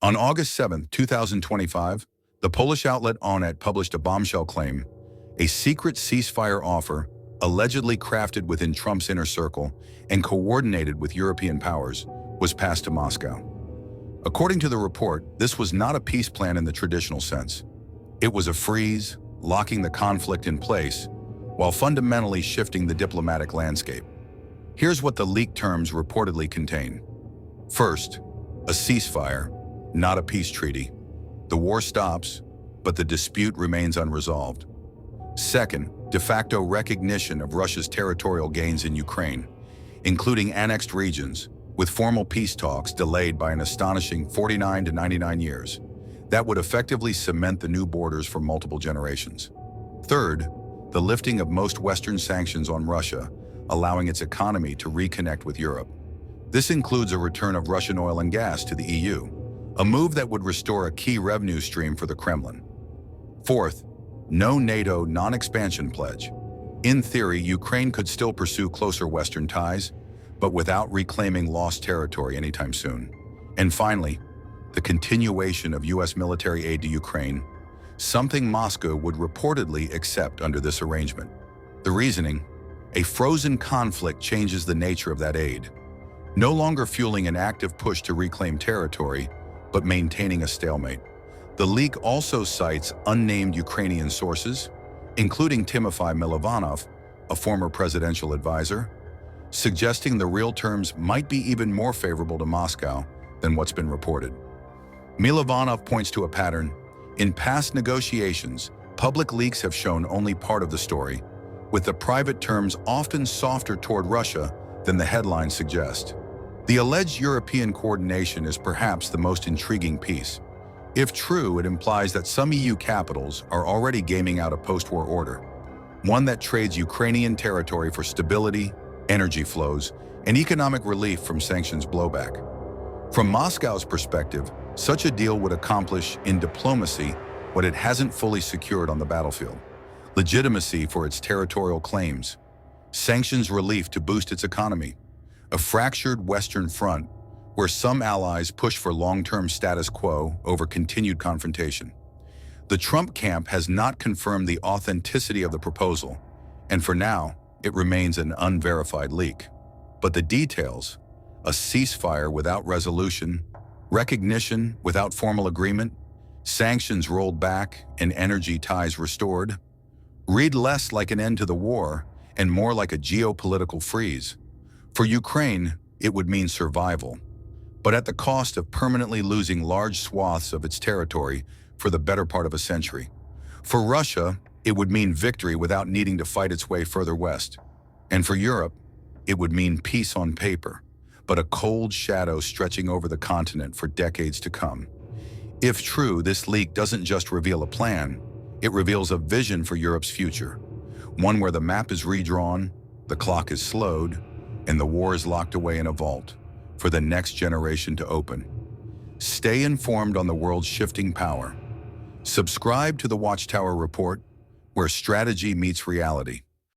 On August 7, 2025, the Polish outlet Onet published a bombshell claim: a secret ceasefire offer, allegedly crafted within Trump's inner circle and coordinated with European powers, was passed to Moscow. According to the report, this was not a peace plan in the traditional sense. It was a freeze, locking the conflict in place, while fundamentally shifting the diplomatic landscape. Here's what the leaked terms reportedly contain. First, a ceasefire, not a peace treaty. The war stops, but the dispute remains unresolved. Second, de facto recognition of Russia's territorial gains in Ukraine, including annexed regions, with formal peace talks delayed by an astonishing 49 to 99 years. That would effectively cement the new borders for multiple generations. Third, the lifting of most Western sanctions on Russia, allowing its economy to reconnect with Europe. This includes a return of Russian oil and gas to the EU, a move that would restore a key revenue stream for the Kremlin. Fourth, no NATO non-expansion pledge. In theory, Ukraine could still pursue closer Western ties, but without reclaiming lost territory anytime soon. And finally, the continuation of U.S. military aid to Ukraine, something Moscow would reportedly accept under this arrangement. The reasoning: a frozen conflict changes the nature of that aid, no longer fueling an active push to reclaim territory, but maintaining a stalemate. The leak also cites unnamed Ukrainian sources, including Timofey Milovanov, a former presidential advisor, suggesting the real terms might be even more favorable to Moscow than what's been reported. Milovanov points to a pattern. In past negotiations, public leaks have shown only part of the story, with the private terms often softer toward Russia than the headlines suggest. The alleged European coordination is perhaps the most intriguing piece. If true, it implies that some EU capitals are already gaming out a post-war order, one that trades Ukrainian territory for stability, energy flows, and economic relief from sanctions blowback. From Moscow's perspective, such a deal would accomplish in diplomacy what it hasn't fully secured on the battlefield: legitimacy for its territorial claims, sanctions relief to boost its economy, a fractured Western front where some allies push for long-term status quo over continued confrontation. The Trump camp has not confirmed the authenticity of the proposal, and for now, it remains an unverified leak. But the details: a ceasefire without resolution, recognition without formal agreement, sanctions rolled back, and energy ties restored, read less like an end to the war and more like a geopolitical freeze. For Ukraine, it would mean survival, but at the cost of permanently losing large swaths of its territory for the better part of a century. For Russia, it would mean victory without needing to fight its way further west. And for Europe, it would mean peace on paper, but a cold shadow stretching over the continent for decades to come. If true, this leak doesn't just reveal a plan, it reveals a vision for Europe's future, one where the map is redrawn, the clock is slowed, and the war is locked away in a vault for the next generation to open. Stay informed on the world's shifting power. Subscribe to the Watchtower Report, where strategy meets reality.